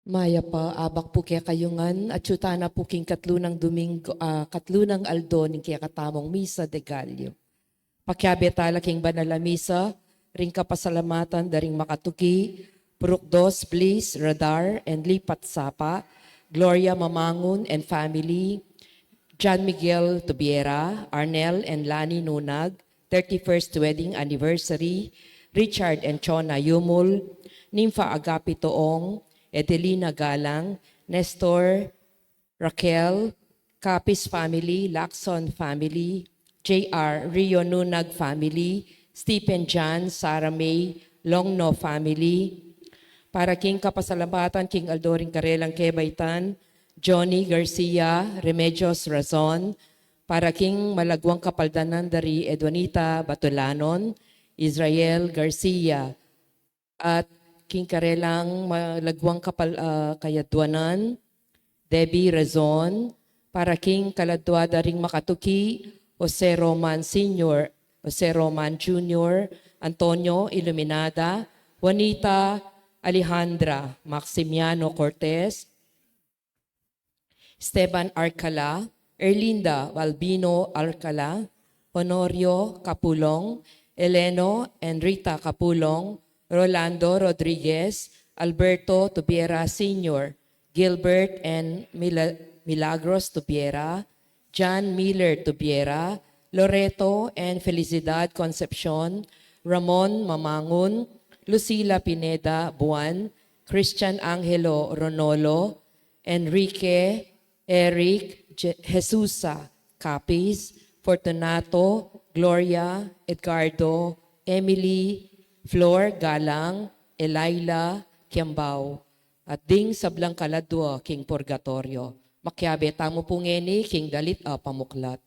Maya pa, abak po kaya kayungan, at na po king katlunang Domingo, katlunang aldo, ning kaya katamong Misa de Gallo. Pakyabe tala king banala misa, ring kapasalamatan daring makatuki, Purok Dos, Bliss, Radar, and Lipat Sapa, Gloria Mamangun and family, John Miguel Tubiera, Arnel and Lani Nunag, 31st wedding anniversary, Richard and Chona Yumul, Nympha Agapi Toong, Edelina Galang, Nestor, Raquel, Capis family, Lacson family, J.R. Rio Nunag family, Stephen John, Sarah May, Longno family, para king kapasalamatan, King Aldoring Karelang Kebaytan, Johnny Garcia, Remedios Razon, para king Malagwang Kapaldanan dari Edwanita Batulanon, Israel Garcia, at king Karelang Malagwang Kayadwanan, Debbie Razon, para king Kaladwa daring Makatuki, Jose Roman Sr., Jose Roman Jr., Antonio Iluminada, Juanita Alejandra Maximiano Cortez, Esteban Arcala, Erlinda Balbino Arcala, Honorio Capulong, Eleno and Rita Capulong, Rolando Rodriguez, Alberto Tubiera Sr., Gilbert and Milagros Tubiera, John Miller Tubiera, Loreto and Felicidad Concepcion, Ramon Mamangun, Lucila Pineda Buwan, Christian Angelo Ronolo, Enrique Eric Jesusa Capis, Fortunato, Gloria, Edgardo, Emily, Flor Galang, Elaila Kiambao, at ding sablang kaladwa king purgatorio. Makyabe tamo pungeni king dalit pamuklat.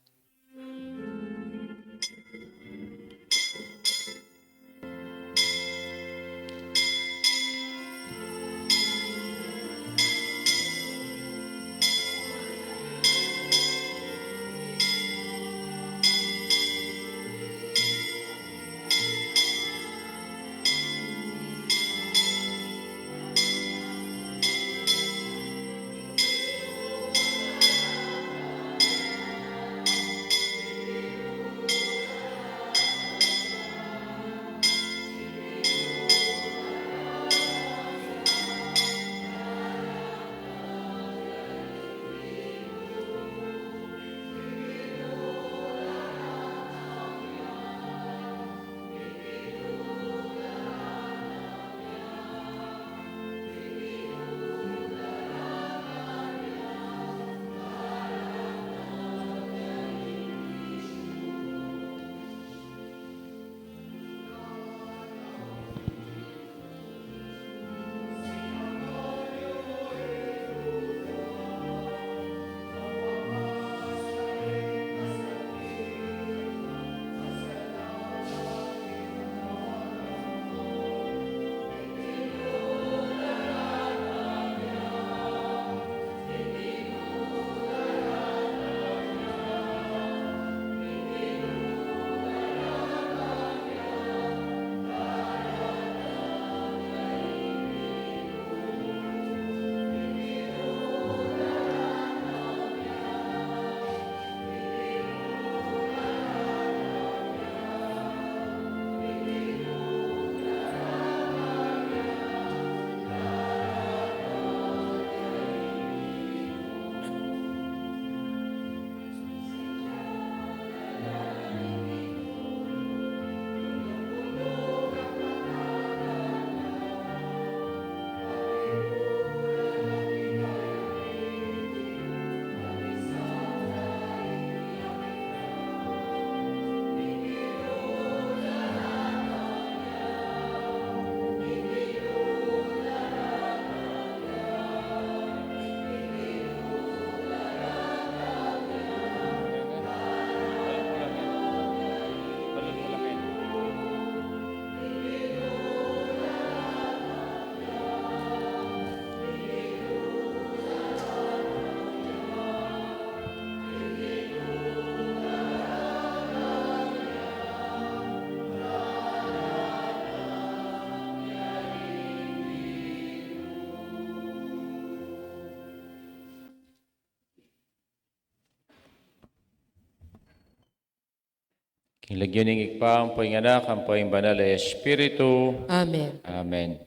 Kilagyo ning igpaang po yung anak, ang po yung banal na Espiritu. Amen. Amen.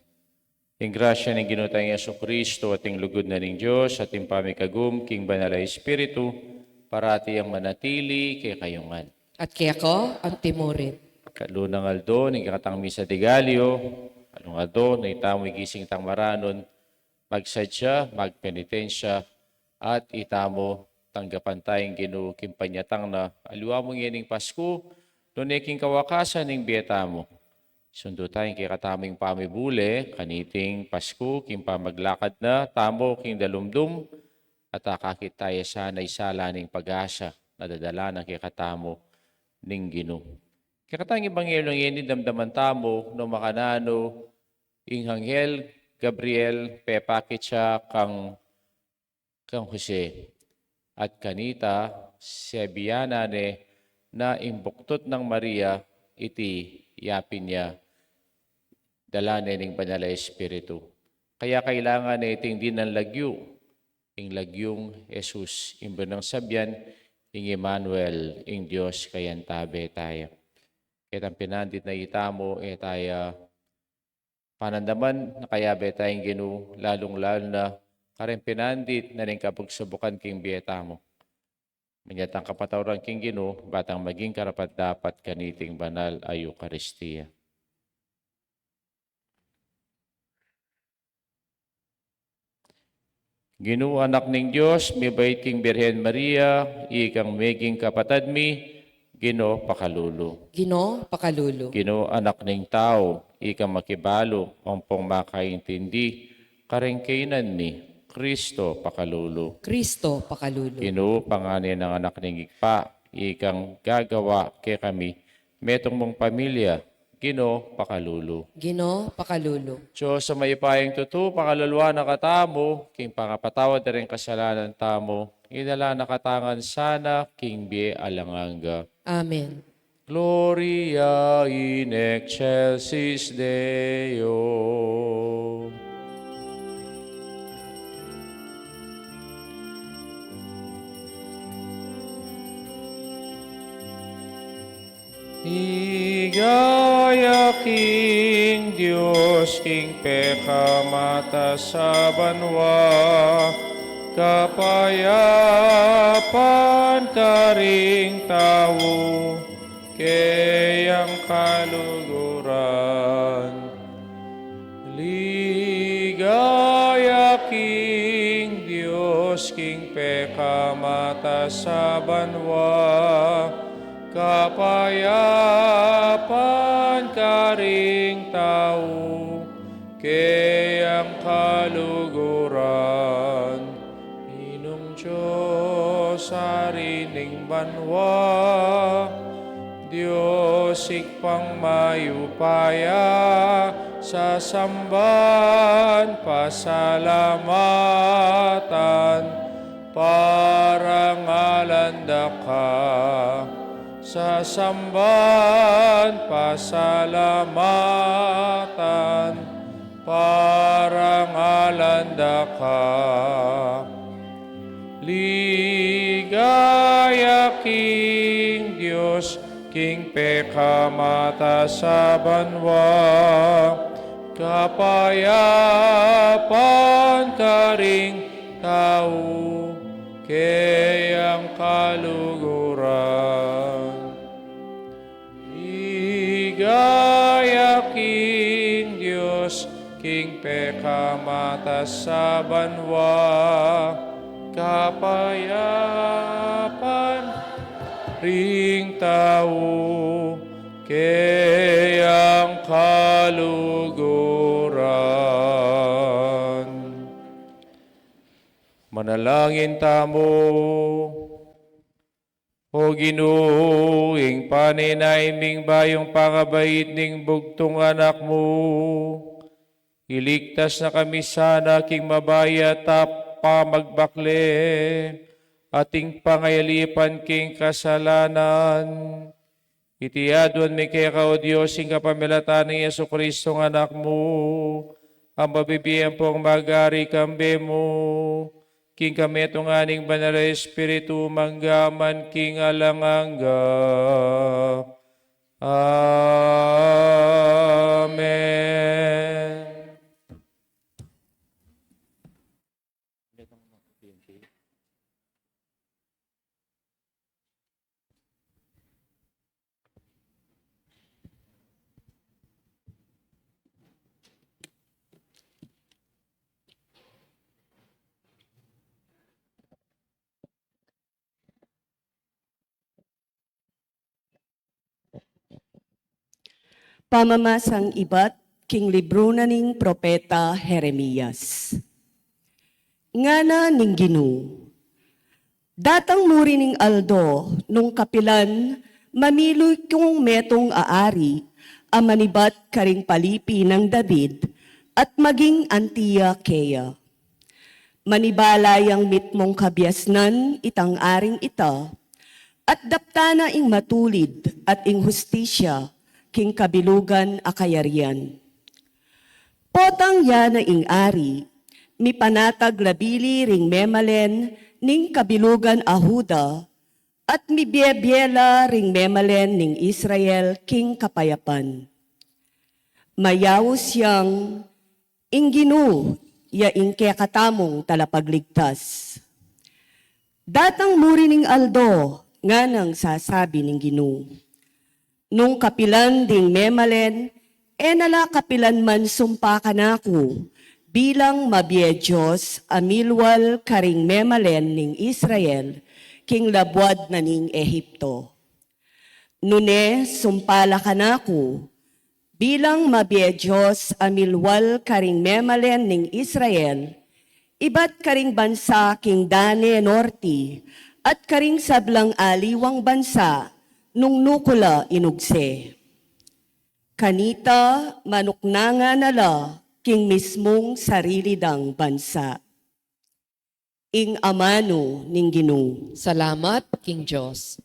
Ing grasya ng ginutang Yesu Kristo at ing lugod na ng Diyos at ing pamikagum king banal na Espiritu, parati ang manatili kay kayungan. At kaya ko, ang timurin. Kalunang aldo, ning kakatang misa de Gallo, kalung aldo, na itamo igising tang maranon, magsadya, magpenitensya, at itamo tanggapan tayong ginukimpanyatang na aliwa mong yaning Pasko, doon kawakasan ng biyeta mo. Sundo tayong kay kataming pamibule, kaniting Pasko, king pamaglakad na, tamo king dalumdum, at akakit tayo sana'y sala ng pag-asa na dadala ng kay katamo ning Ginoo. Kaya katang Ebanghelyo ng damdaman tamo, no makanano, ing Anghel Gabriel, pepakit siya kang Jose. At kanita, siya na imbuktot ng Maria, iti yapin niya, dala ning banal na Espiritu. Kaya kailangan na iting din ng lagyo, ing lagyong Jesus, imba ng sabyan, ing Emmanuel, ing Diyos, kayan tabe tayo. Kaya ang pinandit na itamo, tayo panandaman na kaya betayong Ginoo, lalong-lalo na karen pinandit na rin kapagsubukan king biyeta mo. Manyatang kapatawaran king Ginoo, batang maging karapat dapat kaniting banal ay Eucharistia. Ginoo anak ning Dios, may bait king Birhen Maria, ikang meging kapatad mi, Ginoo pakalulo. Ginoo, pakalulo. Ginoo anak ning tao, ikang makibalo, ompong makaintindi, karengkainan mi, Kristo pakalulo. Kristo, pakalulo. Ginoo panganin ng anak ning igpa, ikang gagawa kay kami, metong mong pamilya, Ginoo pakalulo. Ginoo, pakalulo. Diyos sa may ipayang tutu, pakaluluwa na katamo, king pangapatawad na rin kasalanan tamo, inala nakatangan sana, king bie alanganga. Amen. Gloria in excelsis Deo. Igaya king Diyos, king pekamata sa banwa, kapayapan karing tao, kayang kaluguran. Ligaya king Diyos, king pekamata sa banwa, kapayapan karing tao, kayang kaluguran. Inong Diyos arining banwa, Diyos ikpang mayupaya, sa samban pasalamatan, parangalanda ka. Sa samban pasalamatan, parangalanda ka. Ligaya king Diyos, king pekamata sa banwa, kapayapan karing tao, kayang kaluguran. Ligaya king Diyos, king pekamata sa banwa, kapayapan ring tao, kayang kaluguran. Manalangin tamo. O Ginoo, ing paninay ning bayong pangabait ning bugtong anak mo, iligtas na kami sana king mabaya tapa magbakle, ating pangayalipan king kasalanan. Itiadwan mi kay ka, O Diyos, ing kapamilatan ni Yesu Kristo ng anak mo, ang mabibiyang pong magari kambe mo, king kami itong aning banal na Espiritu manggaman king alanganga. Amen. Pamamasang iba't king libro na ning propeta Jeremias. Ngana ning Ginoo, datang muri ning aldo nung kapilan mamiloy kong metong aari a manibat karing palipi ng David at maging antiya keya. Manibalayang mitmong kabiasnan itang aring ita at daptana ing matulid at ing hustisya king kabilugan a kayarian. Potang yana ing ari, mi panatag labili ring memalen ning kabilugan a Huda at mi biyela ring memalen ning Israel king kapayapan. Mayaw siyang ing Ginoo ya ing katamong talapagligtas. Datang muri ning aldo nga nang sasabi ning Ginoo. Nung kapilan ding memalen, nala kapilan man sumpa kanako, bilang mabiye Diyos amilwal karing memalen ning Israel, king labwad na ning Ehipto. Nune sumpala kanako, bilang mabiye Diyos amilwal karing memalen ning Israel, iba't karing bansa king Dane Norte, at karing sablang aliwang bansa, nung nukula inugse. Kanita manuknanga nala king mismong sarili dang bansa. Ing amano ning Ginoo. Salamat, King Diyos.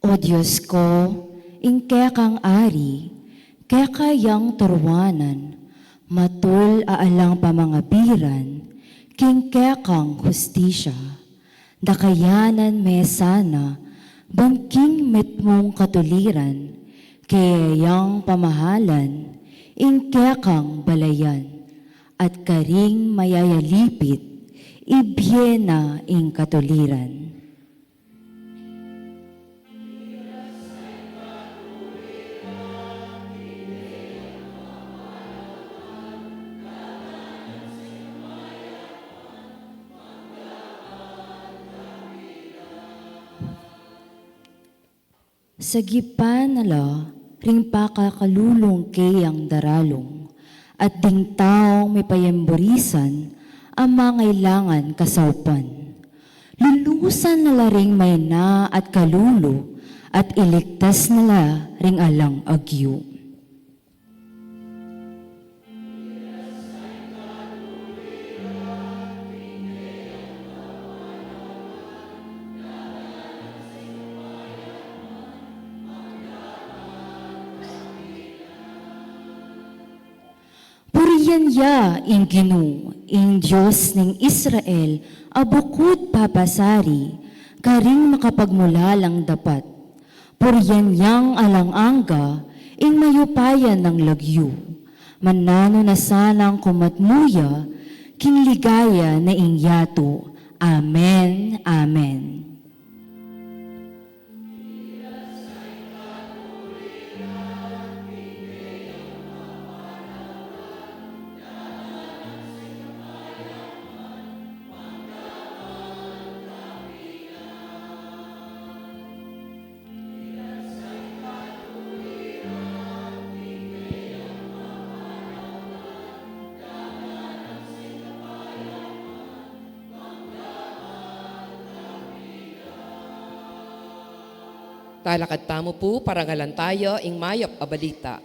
O Diyos ko, ingke kang ari, kayang turwanan, matul aalang pamangabiran, kingke kang hustisya. Dakayanan me sana, bangking mitmong katuliran, kayang pamahalan, ingke kang balayan, at karing mayayalipit, ibyena ing katuliran. Sa gipan nala, ring pakakalulong kayang daralong, at ding taong may payemburisan, ang mangailangan kasaupan. Lulusan nala ring may na at kalulo, at iligtas nala ring alang agyo. Puriyan ya ing Ginoo, ing Diyos ning Israel, abukod papasari, karing makapagmula lang dapat. Puriyan yang alang-angga, ing mayupayan ng lagyo. Manano na sanang kumatmuya, king ligaya na ing yato. Amen, Amen. Talakad tamo po, parangalan tayo, ing mayop abalita.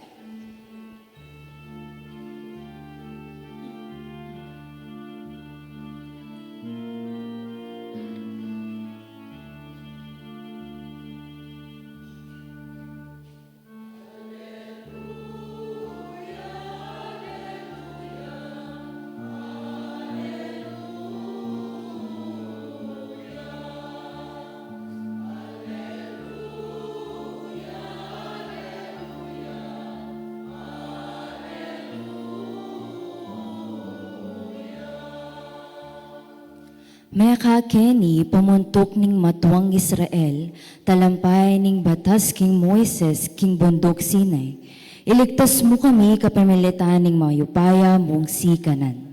Meka Kenny, pamuntok ning matuang Israel, talampay ning batas king Moises, king bundok Sinai. Iligtas mo kami kapamilitan ning mayupaya mong sikanan.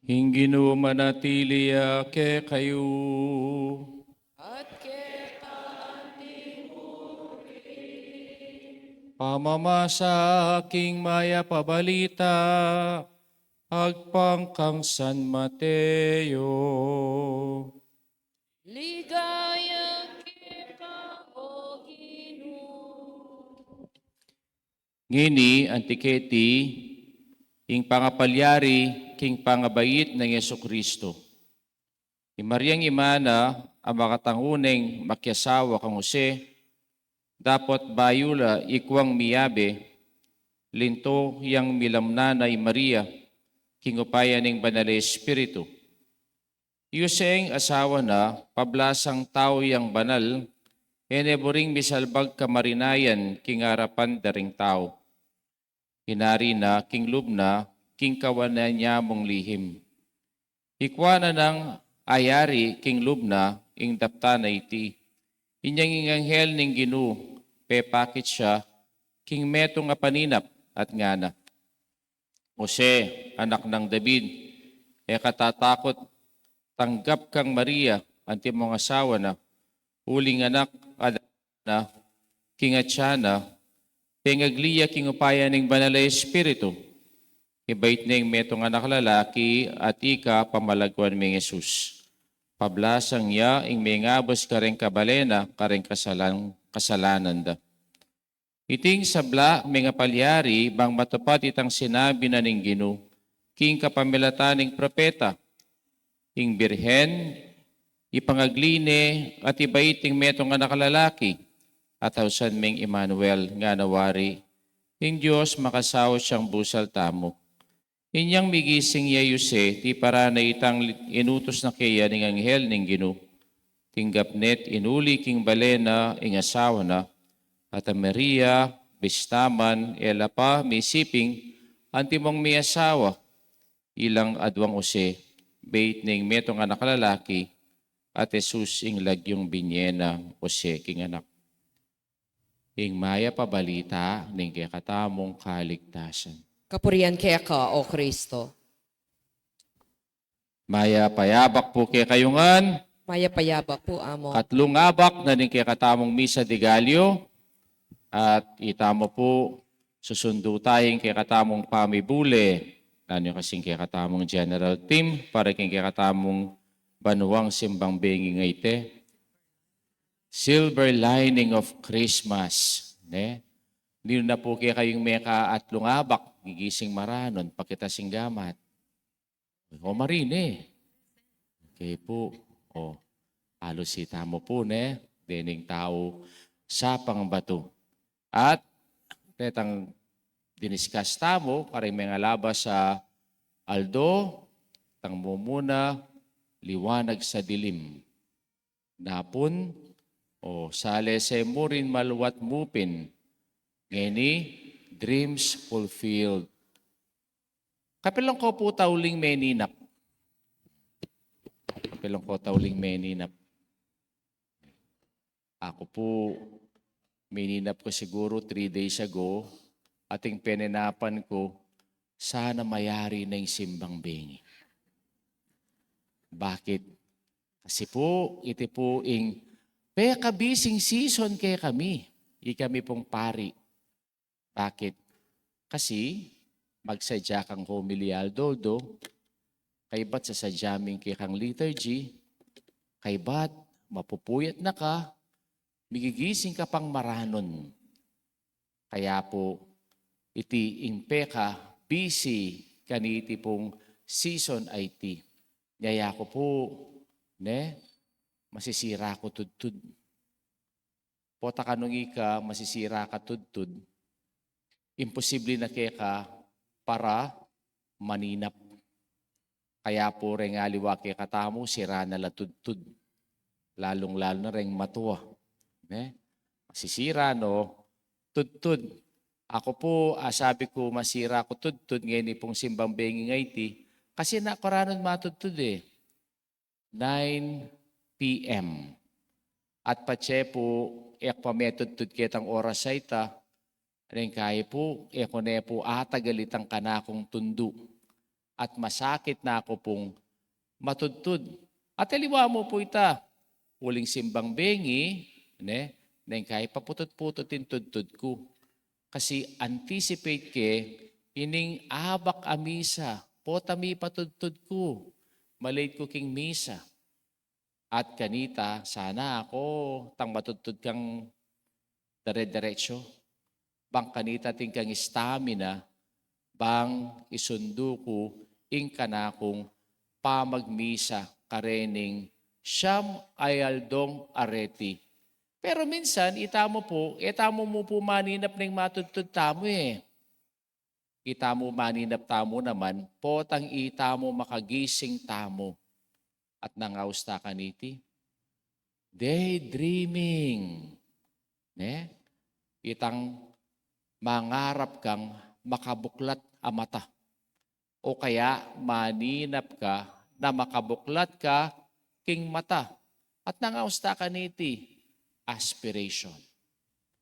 Hingginu manatili ke kayo. At Pamamasa aking maya pabalita, agpangkang San Mateo. ligaya kita, O Ginoo. Ngini, antiketi, ing pangapalyari, king pangabayit ng Yesu Kristo. Maryang imana, ang makatanguneng makyasawa kang Jose, dapat bayula ikwang miyabe, linto yang milamnanay Maria, kingupaya ning banal Espiritu. Yuseng asawa na, pablasang tao yang banal, eneboring misalbag kamarinayan, kingarapan daring tao. Hinari na, king lubna, king kawanan niya mong lihim. Ikwana ng ayari, king lubna, ing dapta na iti. Inyang inganghel ning Ginu, pepakit siya, king meto nga paninap at ngana. Jose, anak ng David, katatakot, tanggap kang Maria, anti mong asawa na, uling anak na, king atyana, pengagliya king upaya ning banal na Espiritu, ibait ning metong anak lalaki at ika pamalagwan ming Jesus. Pablasang ya ing mingabos kareng kabalena kareng kasalanan da. Iting sabla mga palyari bang matapat itang sinabi na ning Ginu, king kapamilatan ning propeta, ing birhen, ipangagline at ibaiting metong anak lalaki, at hausan ming Emmanuel nga nawari, ing Diyos makasaw siyang busal tamo. Inyang migising ya Yuse, ti para na itang inutos na kaya ning anghel ning Ginu, tinggap net inuli king balena ing asawa na, at ang Maria, bistaman, ela pa, misiping, antimong may asawa, ilang adwang use, bait ning metong anak lalaki, at Jesus ing lagyong binyena use king anak. Ing maya pabalita ning kakatamong kaligtasan. Kapurian kaya ka, O Kristo. Maya payabak po kay kayungan, Maya-payaba po, Amo. katlong abak na ning kakatamong misa de Gallo, at itamo po susundo tayong kakatamong pamibule, nanyo kasing kakatamong general team, para king kakatamong banuang simbang bengi ngayte. Silver lining of Christmas. Ne? Hindi na po kaya kayong meka at lungabak, gigising maranon, pakita singgamat. O marine. Okay po. O, halos itamo po, ne? Dening tao sa pangbato. At, tetang diniskas tamo, karing mga labas sa Aldo, tang mumuna, liwanag sa dilim. Napun, o sale se murin maluwat mupin, ngeni dreams fulfilled. Kapilang ko po tauling meninap. Kapilang ko tauling meninap. Ako po, meninap ko siguro 3 days ago, ating peninapan ko, sana mayari na yung simbang bengi. Bakit? Kasi po, iti po ing kabising season kay kami. Kami pong pari. Bakit? Kasi magsadya kang homily aldoldo, kay ba't sa sadyaming kay kang liturgy, kay ba't mapupuyat na ka, migigising ka pang maranon. Kaya po, iti impeka, busy, kaniti pong season IT. Yaya ko po, masisira ko tudtud. Pota kanong ika, masisira ka tudtud. Imposible na kaya ka para maninap. Kaya po rin aliwa kaya katamo, sira na latudtud. Lalong-lalo na rin matuwa. Masisira, no? Tudtud. Ako po, sabi ko, masira ko tudtud ngayon pong simbang bengi ngayti. Kasi nakaranon matudtud 9 p.m. At patse po, pametudtud kitang oras sa ita, rin kaya po, kone po atagalitang kanakong tundo. At masakit na ako pong matudtud. At aliwa mo po ita, uling simbang bengi, nang kaya paputot-putotin tudtud ko. Kasi anticipate ke, ining abak a misa, potami patudtud ko, malate ko king misa. At kanita, sana ako, tang matudtud kang dire-diretso. Bang kanita ting kang stamina, bang isundo ko, ing kanakong pamagmisa karening siyam ayaldong areti. Pero minsan, itamo mo po maninap ng matudtud tamo Itamo maninap tamo naman, potang itamo makagising tamo. At nangausta kaniti, daydreaming. Itang mangarap kang makabuklat a mata. O kaya maninap ka na makabuklat ka king mata. At nangausta kaniti, aspiration.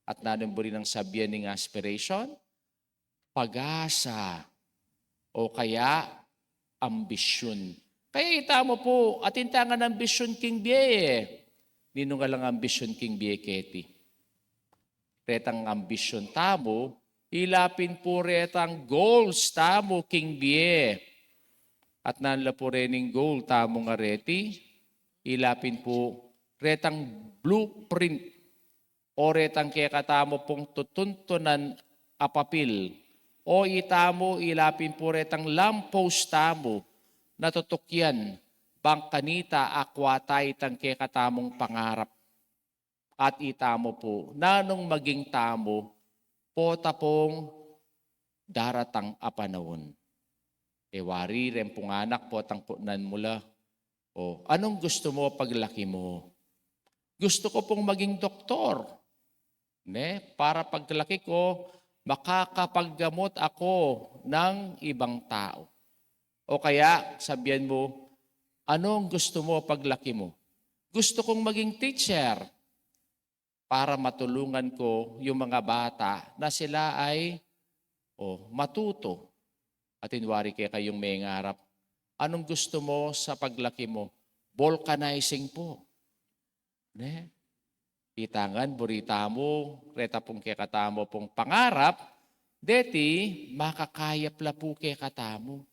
At nanamburi ng sabihan ng aspiration, pag-asa o kaya ambisyon. Kaya itamo po, atintangan ambisyon king biye. Nino nga lang ambisyon king biye keti. Retang ambisyon tamo, ilapin po retang goals tamo king biye. At nanla po rening goal tamo nga reti, ilapin po retang blueprint o retang kaya katamo pong tutuntunan apapil o itamo ilapin po retang lamppost tamo natutukyan bang kanita akwatay tang kaya katamong pangarap at itamo po nanong maging tamo po tapong daratang apanahon. Wari rin pong anak po tangpunan mula o anong gusto mo paglaki mo? Gusto ko pong maging doktor. Para paglaki ko, makakapaggamot ako ng ibang tao. O kaya, sabihan mo, anong gusto mo paglaki mo? Gusto kong maging teacher para matulungan ko yung mga bata na sila ay matuto. At inwari kayong may ngarap. Anong gusto mo sa paglaki mo? Vulcanizing po. Itangan, burita mo, reta pong kekatamo pong pangarap, deti, makakayap la po kekatamo.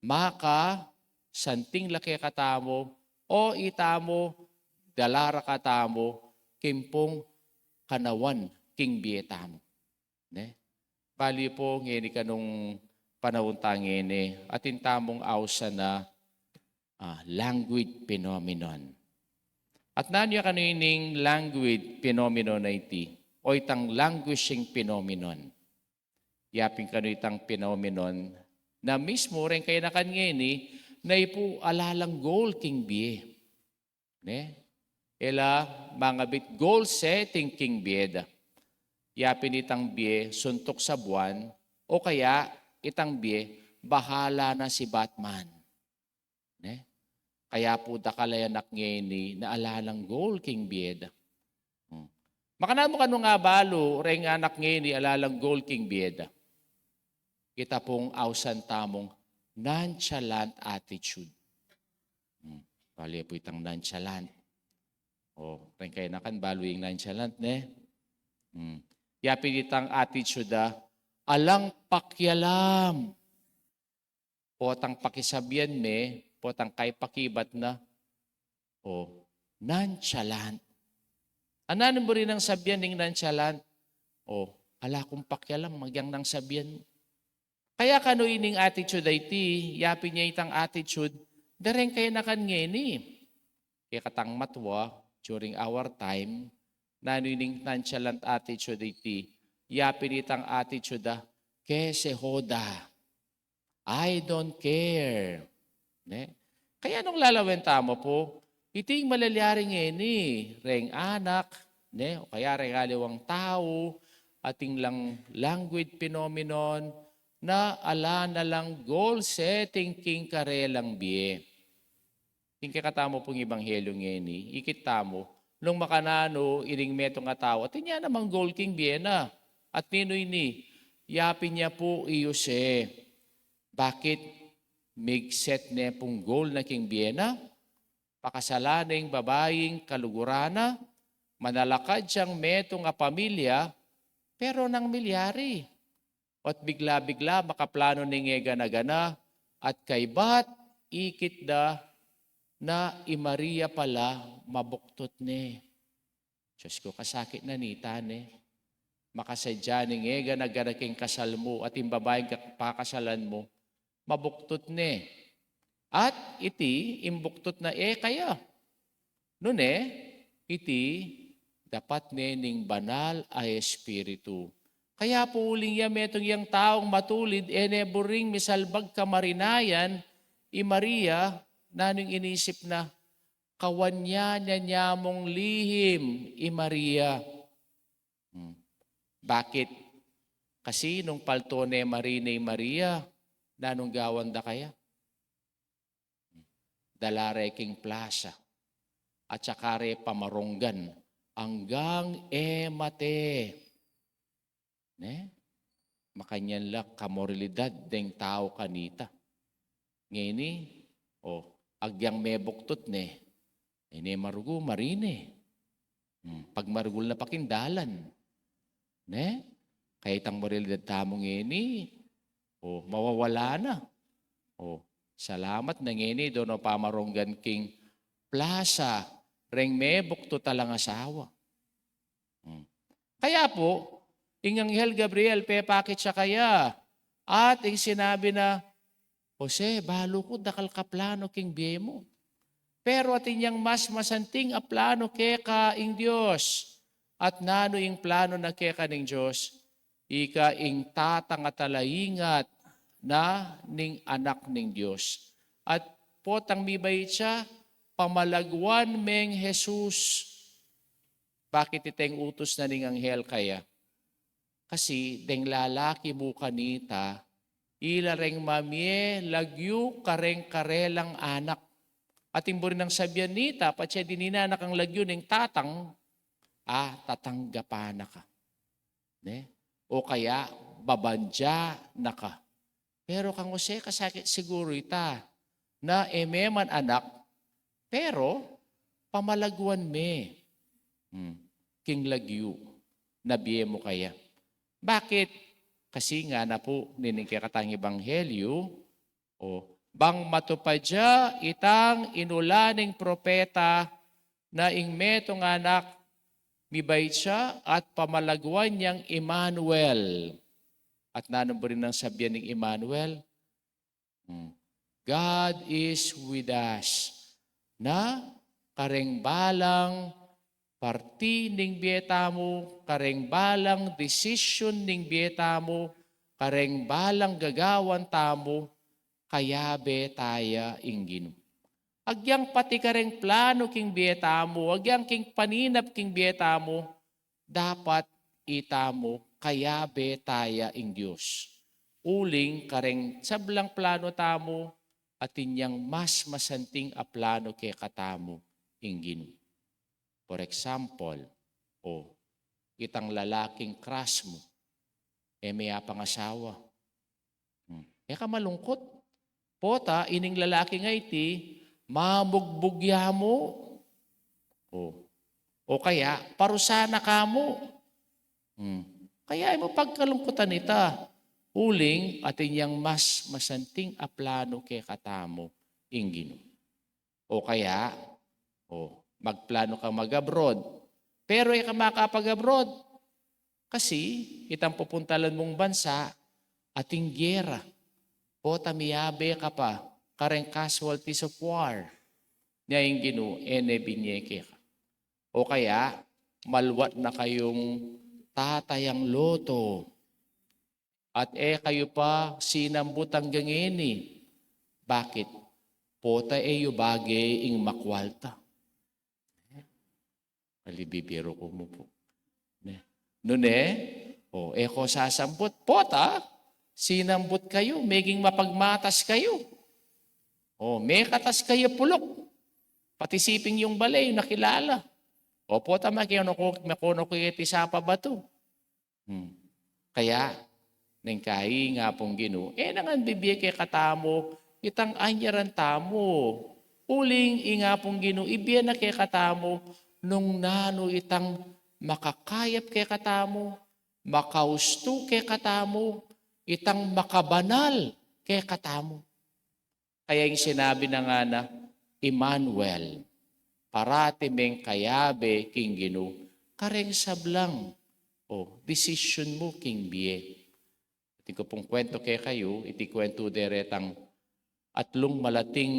Maka, santing la kekatamo, o itamo, dalara katamo, kimpong kanawan, king bietamo. Bali po, ngini ka nung panahon tangene, atin tamong awsa na language phenomenon. At nanyo kanining language phenomenon na iti, o itang languishing phenomenon. Yaping kano itang phenomenon na mismo rin kayo na kanyeni, na ipu alalang goal king bie. Ne? Ela mga bit goal setting king bieda. Yapin itang bie suntok sa buwan o kaya itang bie bahala na si Batman. Ne? Kaya po dakalayanak ngeni na alalang goal king bieda. Makanamo kano nga balo reng anak ngeni alalang goal king bieda. Kita pong ausan tamong nonchalant attitude. Bali po itang nonchalant. O, rin kayo nakan balo yung nonchalant, ne? Yapin itang attitude alang pakyalam. Potang pakisabihan me, potang kay pakibat na, o, nonchalant. Ano mo rin ang sabihan ng nonchalant? O, ala kong pakyalam, magyang nang sabihan mo. Kaya kano ining attitude iti, yapin niya itang attitude, dareng kayo nakan ngeni. Kaya katang matwa, during our time, na ining nonchalant attitude iti, yapin itang attitude kese hoda. I don't care. Ne? Kaya nung lalawen tamo po, iting malalyari ngeni, reng anak, ne? O kaya regaliwang tao, ating lang language phenomenon, na ala na lang goal setting king karelang bie. King kakatamo pong ibanghelyo ngeni, ikitamo, nung makanano, iring meto nga tao, at niya namang goal king bie na. At nino ini, yapin niya po iyose. Bakit mig-set niya pong goal na king bie na? Pakasalaning babaying kalugurana, manalakad siyang meto nga pamilya, pero nang milyari. At bigla-bigla makaplano ni ngega na gana at kay bat ikit da na imaria pala mabuktot ni. Diyos ko, kasakit na nita ni. Makasadya ni ngega na gana king kasal mo at imbabayang pakasalan mo, mabuktot ni. At iti imbuktot na kaya. Noon iti dapat ning banal ay espiritu. Kaya po uling metong yang taong matulid, eneboring misalbag kamarinayan, Maria, nanong inisip na, kawanya niya mong lihim, Maria. Bakit? Kasi nung palto ni Maria, nanong gawan da kaya? Dalareking plaza, at sakare pamaronggan, hanggang emate. Ne? Makanyan lang kamoralidad deng tao kanita. Ngini, agyang mebuktot ne, ini marugo marine. Pag marugul na pakindalan. Ne? Kahit ang moralidad tamong ngini, mawawala na. Salamat na ngini, doon pamaronggan king plaza, reng mebuktot talang asawa. Kaya po, Inganghel Gabriel, pepakit siya kaya. At sinabi na, Jose, balo ko dakal ka plano king biye mo. Pero atin yang mas masanting a plano keka ing Diyos. At nano ing plano na keka ning Diyos, ika ing tatangatalaingat na ning anak ning Diyos. At potang mibay siya, pamalagwan meng Jesus. Bakit iteng utos na ning anghel kaya? Kasi deng lalaki mo kanita, ilareng mamye, lagyu, kareng karelang anak. At imbo rin ang sabihan nita, patya dininanak ang lagyu ng tatang, tatanggapan na ka. Ne? O kaya, babandya na ka. Pero kang Jose, kasakit siguro ita, na ememan anak, pero pamalagwan me. King lagyu, nabiye mo kaya. Bakit? Kasi nga na po, ninikikatang ebanghelyo, bang matupadya itang inulaning propeta na ingmetong anak, mibay siya at pamalagwan niyang Emmanuel. At nanon rin ang sabihan ng Emmanuel, God is with us, na kareng balang parti ning bieta mo, kareng balang decision ning bieta mo, kareng balang gagawan tamo, kayabe taya inggino. Agyang pati ka rin plano king biyeta mo, agyang king paninap king biyeta mo, dapat ita mo kayabe taya ing Diyos. Uling kareng sablang plano tamo at inyang mas masanting a plano kay katamo inggino. For example, itang lalaking crush mo, may pangasawa. Ka malungkot. Pota, ining lalaki nga iti, mabugbugya mo. O kaya, parusana ka mo. Kaya mo pagkalungkutan ita, uling at inyang mas masanting aplano kay katamo inggino. O kaya, magplano ka mag-abroad. Pero ka makapag-abroad. Kasi, itang pupuntalan mong bansa, ating gyera. O tamiyabe ka pa, kareng casualties of war. Niya yung ginu, binyeke ka. O kaya, malwat na kayong tatayang loto. At kayo pa sinambut ang gangini. Bakit? Pota yung bagay ing makwalta. Alibibiro ko mo po. Nune, ko sasambut. Pota, sinambut kayo, maging mapagmatas kayo. May katas kayo pulok. Pati siping yung balay, nakilala. Pota, makono ko iti sapa ba to? Kaya, nang kahi nga pong gino, nangan bibigay kay katamo, itang anyaran tamo. Uling nga pong gino, ibiyan na kay katamo, nung nano itang makakayap kay katamo, makausto kay katamo, itang makabanal kay katamo. Kaya yung sinabi na nga na, Emmanuel, parati meng kayabe king gino, kareng sablang, decision mo king biye. Iti ko pong kwento kay kayo, iti kwento deretang atlong malating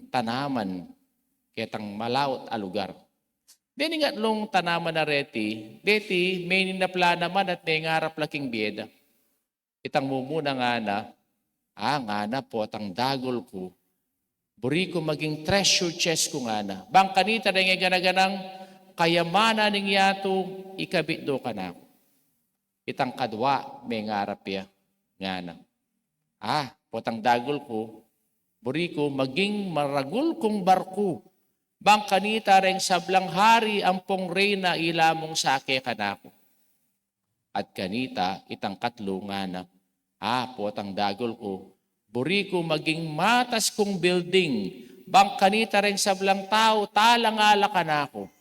tanaman, ketang malawot a lugar. Dini nga atlong tanaman na reti, deti may ninapla naman at may ngarap laking biyeda. Itang mumuna nga na po, atang dagol ko, buri ko maging treasure chest ko nga na. Bang kanita na nga ganaganang kayamanan ng yato, ikabit do ka na ako. Itang kadwa, may ngarap ya. Nga na. Potang dagol ko, buri ko maging maragul kong barko. Bang kanita rin sablang hari ang pong reyna ilamong sake kanako. At kanita, itang katlo nga na, potang dagol ko, buri ko maging matas kong building. Bang kanita rin sablang tao, talangala kanako.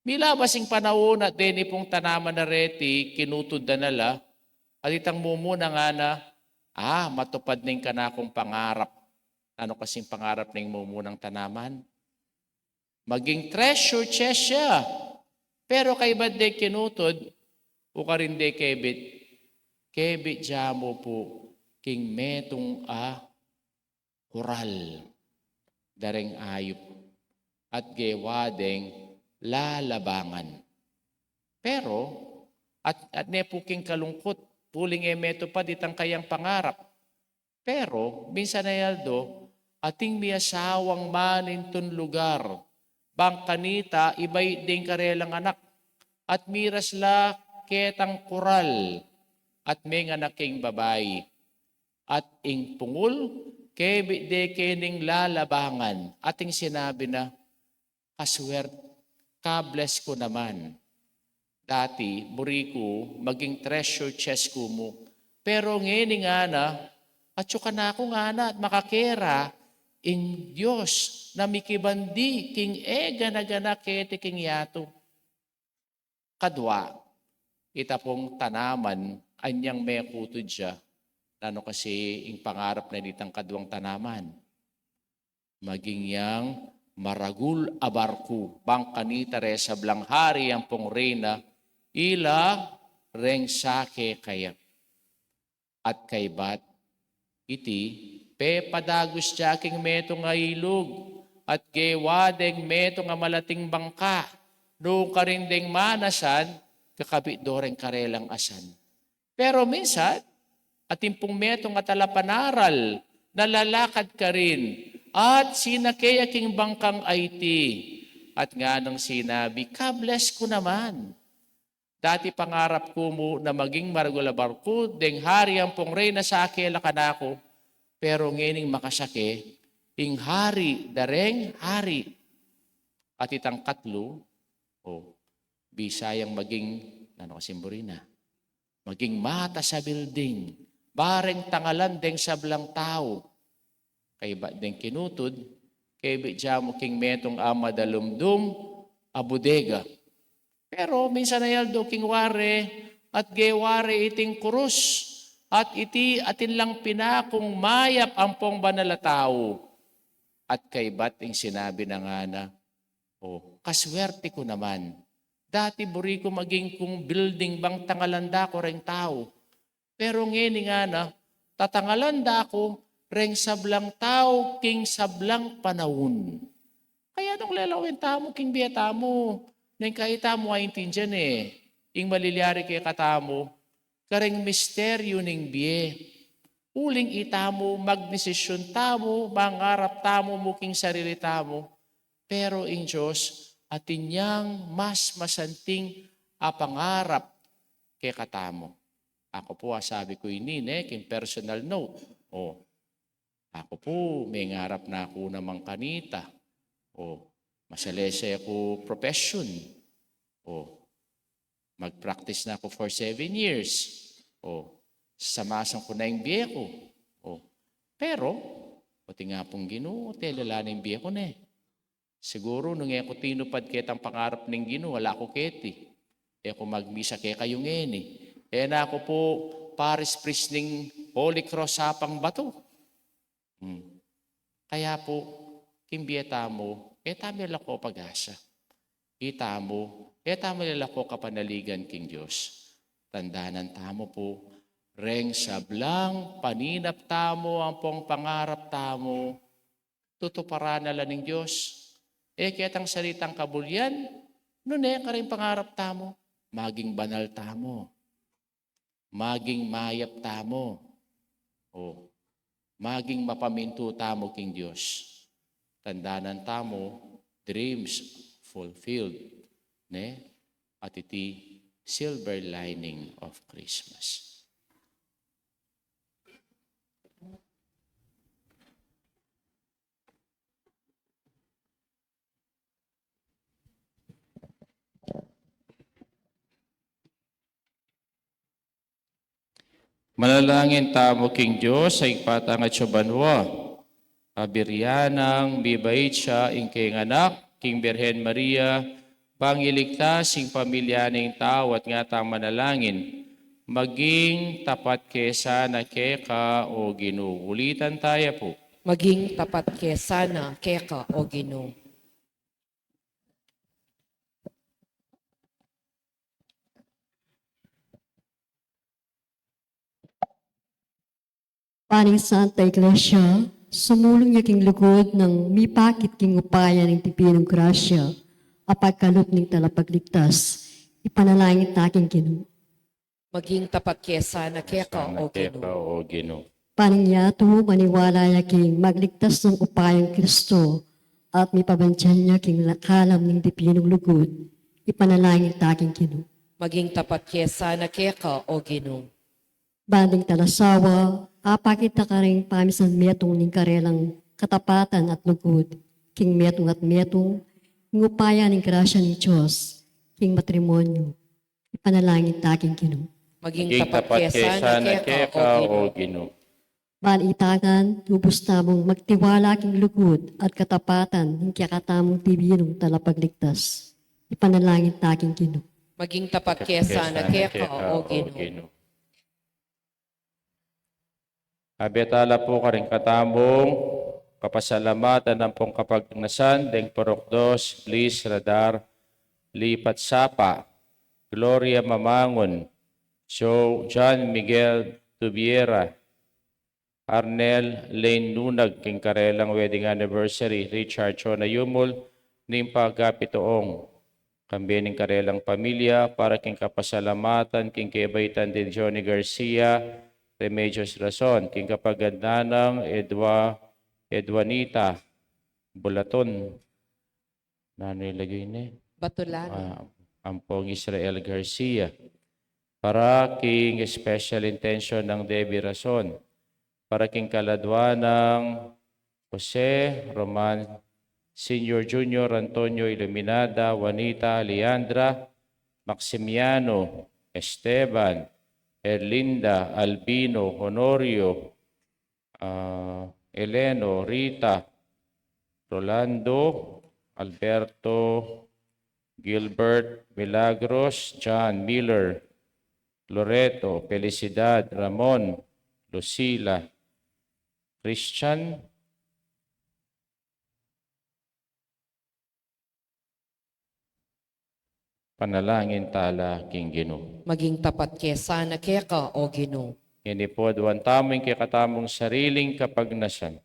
Milabasing panahon at deni pong tanaman na reti, kinutod na nala, at itang mumuna nga na, matupad ning kanakong pangarap. Ano kasing pangarap ning mumunang tanaman? Maging treasure chest siya. Pero kay ba't de kinutod, o ka rin de kebit jamo po, king metong kural, dareng ayop, at gewadeng lalabangan. Pero, at nepuking kalungkot, puling meto pa ditang kayang pangarap. Pero, minsan na yaldo, ating miyasawang manintun lugar, bang kanita, ibay ding karelang anak, at miras la ketang kural, at may nganaking babae, at ing pungul, kebit de kening lalabangan, ating sinabi na, kaswert, ka-bless ko naman. Dati, buri ko, maging treasure chest ko mo. Pero ngayon nga na, at suka na ako nga na, at makakera, in Diyos, na mikibandi, king gana-gana kete king yato. Kadwa, ita pong tanaman, anyang may kutod siya, ano kasi yung pangarap na ditang kadwang tanaman. Maging yang maragul abarku, bang kanita resa blang hari ang pong reyna, ila reng sake kaya. At kay bat, iti, padagos jaking meto nga ilog, at gewadeng meto nga malating bangka, no karindeng manasan, kakabit do ring karelang asan. Pero minsan, ating pong meto nga talapanaral, nalalakad ka rin. At sinakaya king bangkang IT. At nga nang sinabi, ka-bless ko naman. Dati pangarap ko mo na maging maragulabar ko, deng hari ang pong reyna sa akela kanako. Pero ngining makasake, ing hari, dareng hari. At itang katlo, bisayang maging, kasimburina, maging mata sa building, bareng tangalan deng sablang tao. Kay ba deng kinutod, kay bijamo king metong ama dalumdum, abudega. Pero minsan na yaldo king ware, at geware iting kurus, at iti atin lang pinakong mayap ampong banala tao. At kay bating sinabi na nga na, kaswerte ko naman. Dati buri ko maging kung building bang tangalanda ko ring tao. Pero ngini nga na, tatangalanda ko ring sablang tao king sablang panahon. Kaya nung lalawin tamo king biya tamo, nang kahita mo ay intindihan ing maliliari kay katamo, kareng misteryo ning biye. Uling itamo, magdesisyon tamo, mangarap tamo muking sarili tamo. Pero in Diyos, atin niyang mas masanting apangarap kay katamo. Ako po, sabi ko inine, king personal note. Ako po, may ngarap na ako namang kanita. Masalese ako profession. Mag-practice na ako for 7 years. Samasan ko na yung biye ko. Pero, pati nga pong Ginoo, telala na yung biye ko na Siguro, nung ako tinupad kitang pangarap ng Ginoo, wala ko keti. Ako magmisa kaya kayong na ako po, Paris Priest ng Holy Cross sapang bato. Kaya po, kimbiyeta mo, tamila ko pag-asa. Itamo, tamila ko kapanaligan king Diyos. Tandanan tamo po, reng sablang, paninap tamo, ang pong pangarap tamo, tutuparan na lang ng Diyos. Kitang salitang kabulyan, ka rin pangarap tamo, maging banal tamo, maging mayap tamo, maging mapaminto tamo king Diyos. Tandanan tamo, dreams fulfilled, at iti silver lining of Christmas. Manalangin tamo king Diyos ay patang at banwa. Kabiryanang bibait siya ing king anak, king Birhen Maria, pangiligtas ing pamilya ng tao at nga tang manalangin. Maging tapat kesa na keka o Ginoo. Ulitan tayo po. Maging tapat kesana, keka o Ginoo. Paning Santa Iglesia, sumulong niya king lugod ng mipakit king upaya ng tipinong grasya, apagkalop ning talapagligtas, ipanalangit na king Ginoo. Maging tapat kesana, keka o Keka Ginoo. o Ginoo. Paning yato, maniwala niya king magligtas ng upayang Kristo, at mipabansyan niya king lakalam ng tipinong lugod, ipanalangit na king Ginoo. Maging tapat kesana, keka o Ginoo. Banding talasawa, apakita ka rin pamisan metong ning karelang katapatan at lugod, king metong at metong, king upaya ning grasya ni Diyos, king matrimonyo, ipanalangin taking Ginoo. Maging tapat kesana, keka o Ginoo. Ginoo. Banitagan, lubos namong magtiwala king lugod at katapatan ng kiyakatamong tibinong talapagligtas, ipanalangin taking Ginoo. Maging tapat kesana, keka o Ginoo. Abetala po ka rin katamong kapasalamatan ng pong kapagnasan, deng porokdos, Bliss, Radar, Lipat Sapa, Gloria Mamangon, John Miguel Tubiera, Arnel Lane Nunag, king karelang wedding anniversary, Richard Chona Yumul, Nimpa Gapitoong, kambining karelang pamilya, para king kapasalamatan, king kebaitan din Johnny Garcia, Remedios Rason, king kapagandanang Edwanita Bulaton. Nano ilagay ni? Batulani. Ampong Israel Garcia. Para king special intention ng Debbie Rason. Para king kaladwa ng Jose Roman Senior Junior Antonio Iluminada, Juanita Leandra, Maximiano, Esteban, Erlinda, Albino, Honorio, Eleno, Rita, Rolando, Alberto, Gilbert, Milagros, John Miller, Loreto, Felicidad, Ramon, Lucila, Christian, panalangin tala king Ginoo. Maging tapat kaya sana kaya ka, O Ginoo. Inipod wan tamong kikatamong sariling kapagnasan.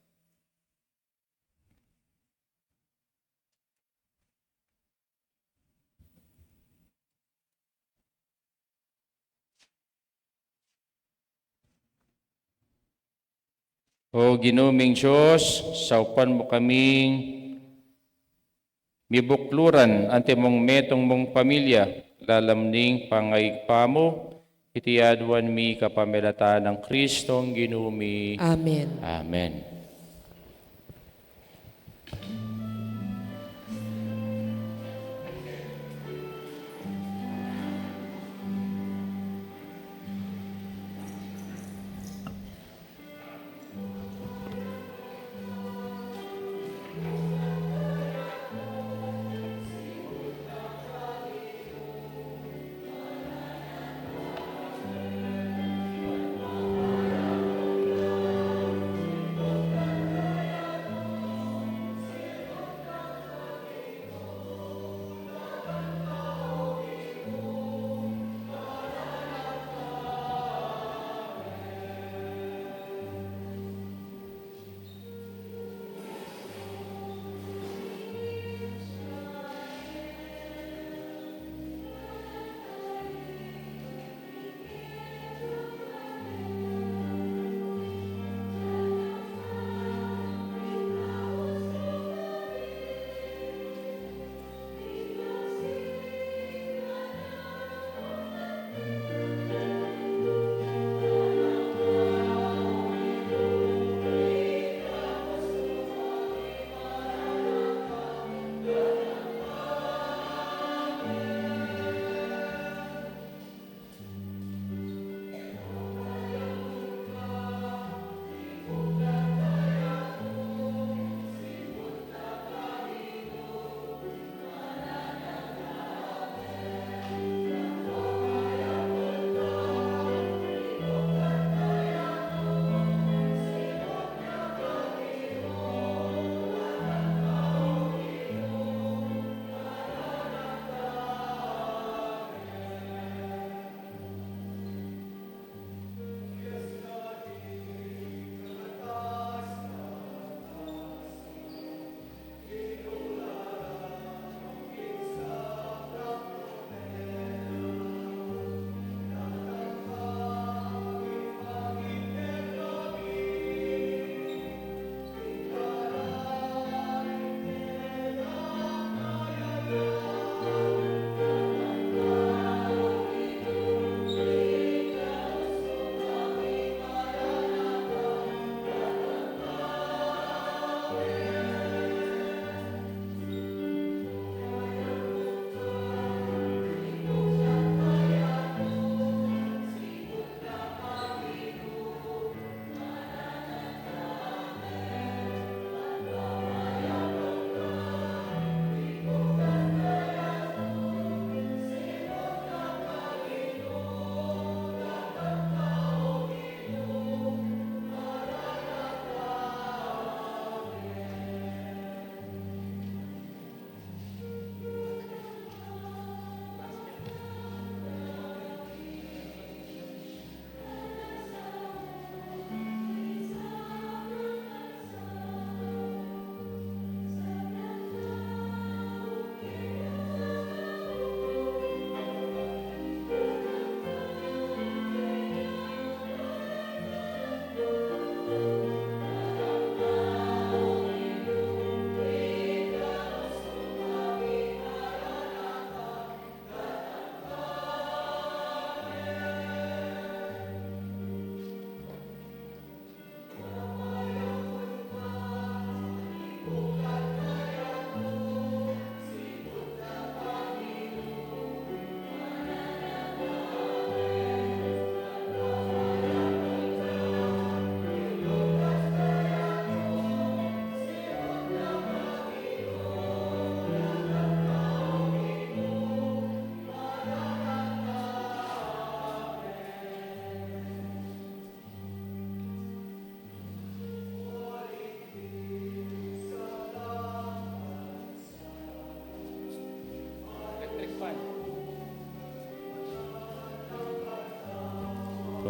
O ginuming Diyos, saupan mo kaming mibukluran ante mong metong mong pamilya, lalamning pangaigpa mo, itiadwan mi kapamilata ng Kristong ginumi. Amen. Amen.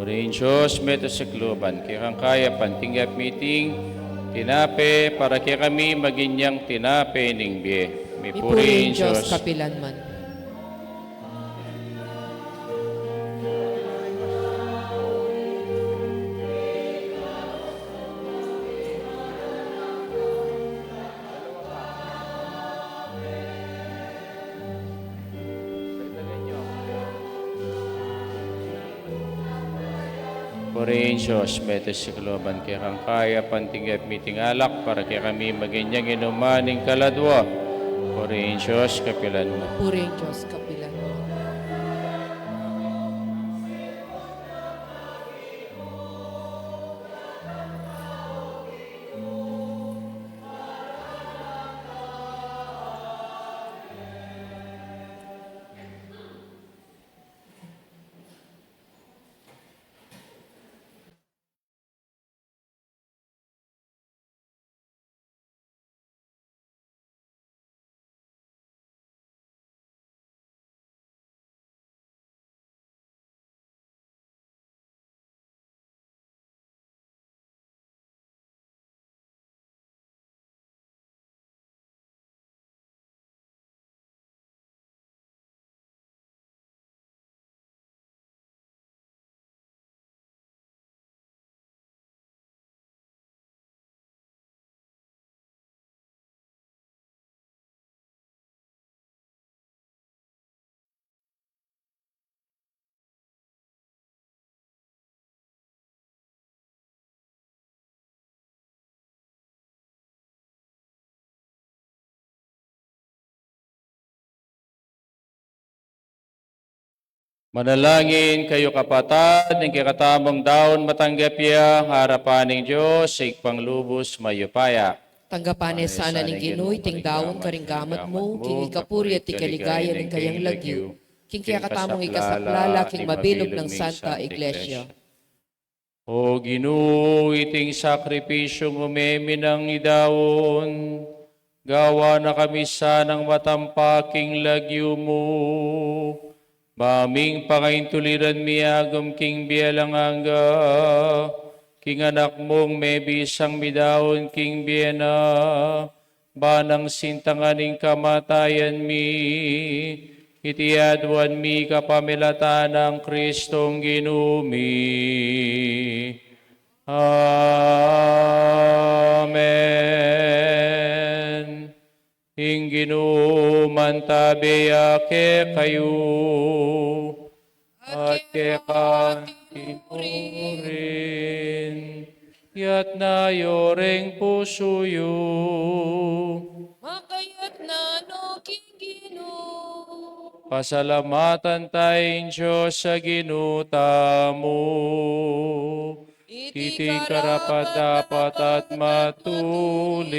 Purihin Diyos, meto sa kluban, kaya kang kaya pantinggap meeting, tinape, para kaya kami maginyang tinape ning biye. May Purihin purihin Diyos, Diyos. kapilan man. Purihin Diyos, meto sa kluban, kaya kang kaya pantinggap meeting alak, para kaya kami maginyang inumaning kaladwa. Purihin Diyos, kapilan mo. Purihin Diyos, kapilan man. Manalangin kayo kapatid, ng kikatamang daon matanggap iya, harapan ng Diyos, panglubos mayupaya. Tanggapan sana ning Ginoy, ting daon karinggamat mo, king ikapuri at ikaligaya ng kayang lagyo, king kaya katamong ikasaklala, king mabilog ng Santa Iglesia. O Ginoo, iting sakripisyong umemi ng idawon, gawa na kami sanang matampaking lagyo mo. Maming pangaintuliran miyagom king bialanganga, king anak mong may bisang midawon king biena, banang sintanganing kamatayan mi, itiadwan mi kapamilatan ng Kristong ginumi. Amen. Ingginuman tabiya ke kayo, at ke katinurin, yat na yoreng pusuyo. Makayat na no king Ginoo. Pasalamatan tayong Diyos sa ginuta mo. Iti karapat dapat at matulin.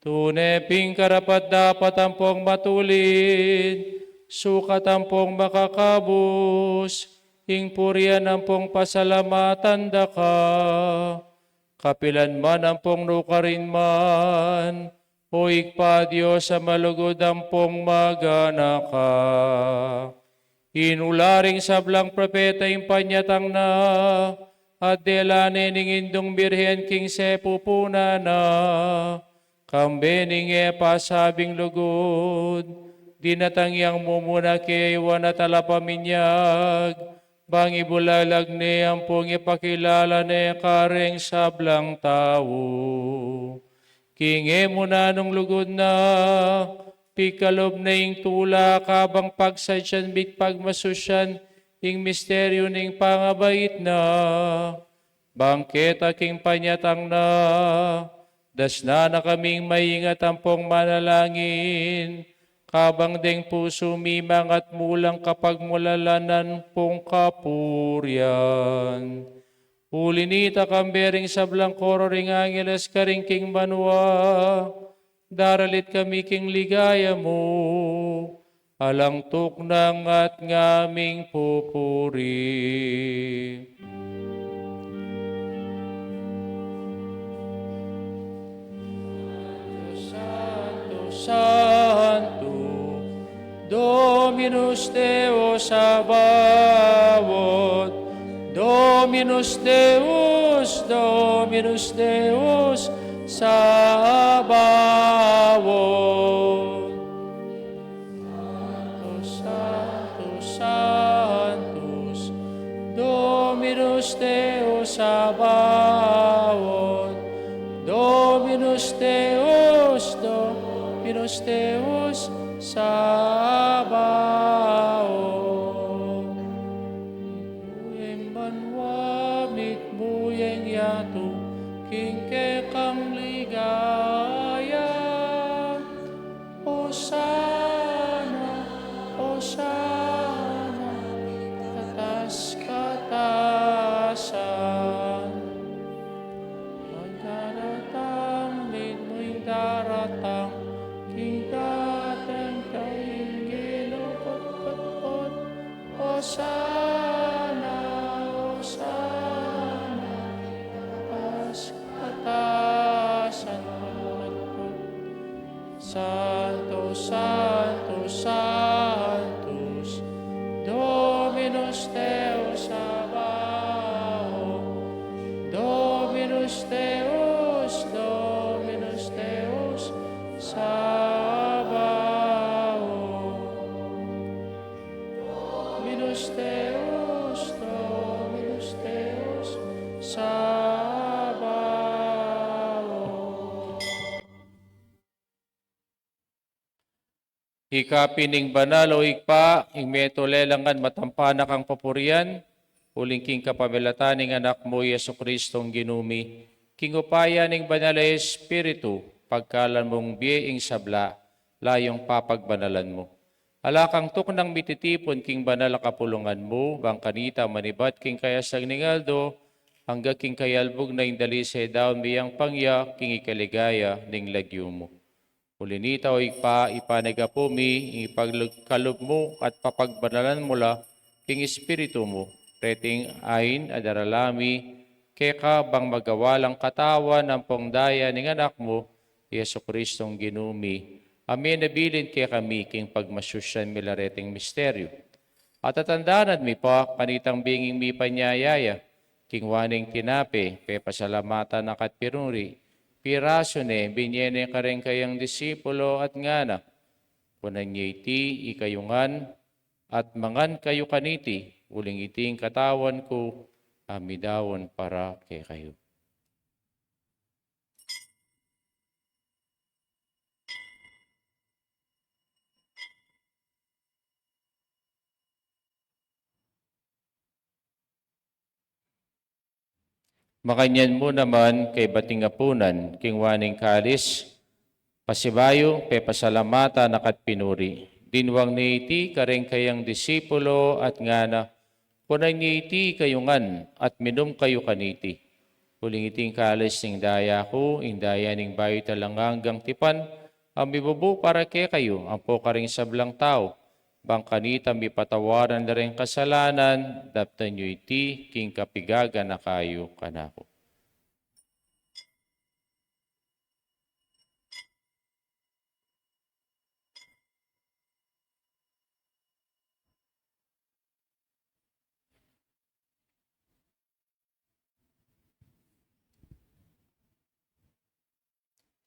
Tuneping karapat dapat ampong matulin. Sukat ampong makakabus. Ing purian ampong pasalamatan daka. Kapilan man ampong nukarin man. O ikpa Diyos sa malugod ampong magana ka. Inularing sablang propeta yung panyatang na, at delane ning indong birhen king sepupuna na, kambening pasabing lugod, dinatangyang mumuna kaywan at alapaminyag, bang ibulalag ni ampong ipakilala ni kareng sablang tao. Kinge mo na nung lugod na, pikalob na ing tula kabang pagsadyan big pagmasusyan, ing misteryo ning pangabait na, bangketa king panyatang na, das na kaming maingat ampong manalangin, kabang deng puso mimang at mulang kapag mulalanan pong kapuryan. Ulinita kambering sablang koro ring angeles karing king banwa, daralit kami king ligaya mo, alang tuknang at ngaming pupuri. Santo, Santo, Dominus Deus Sabaoth, Dominus Deus, Dominus Deus, Sabaoth. Sanctus, Sanctus, Dominus Deus, Sabaoth. Dominus Deus, Dominus Deus, Sabaoth. Mitmuyeng banwa, mitmuyeng yatu, kingke kang ligaya. Hosana, Hosana, katas katasan. Magdaratang, mitmo'y daratang, kidatang kaing ginupot-pot-pot. Hosana, Hosana, katas katasan. Santos, Santos, Santos, Dominus Deus Sabaoth, Dominus Deus, Dominus Deus Sabaoth, Dominus Deus, Dominus Deus Sabaoth. Ikapining banal o ikpa, ing meto lelangan matampanak ang papurian, uling king kapamilatan ning anak mo, Yesu Kristong ginumi, king upaya ning banal na Espiritu, pagkalan mong biyeing sabla, layong papagbanalan mo. Alakang tuknang mititipon king banal na kapulungan mo, bang kanita manibat king kayasang ningaldo, hangga king kayalbog na indalisay daon biyang pangya, king ikaligaya ning lagyo mo. Ulinita o ipanagapumi, ipagkalob mo at papagbanalan mo la, king Espiritu mo, reting ain adaralami, keka bang magawalang katawan ng pongdaya ning anak mo, Yesu Kristong ginumi. Amen nabilin kaya kami, king pagmasyusyan milareting misteryo. At atandanan mi pa, kanitang binging mi panyayaya, king waning tinape, pe pasalamatan na katpiruri, piraso ne, binyene ka rin kayang disipulo at ngana, kunan niya iti, ikayungan, at mangan kayo kaniti, uling iting katawan ko, amidawon para kay kayo. Makanyan mo naman kay bating apunan, king waning kalis, pasibayo, pe pasalamata nakat pinuri. Dinwang ni iti kareng kayang disipulo at ngana, kunan ni iti kayungan at minum kayo kaniti. Huling iting kalis ning daya ko, ing daya ning bayo talanganggang tipan, ang bibubu para kay kayo, ang po karing sablang tao, bang kanita mi patawaran na rin kasalanan, daptan nyo iti, king kapigaga na kayo kanako.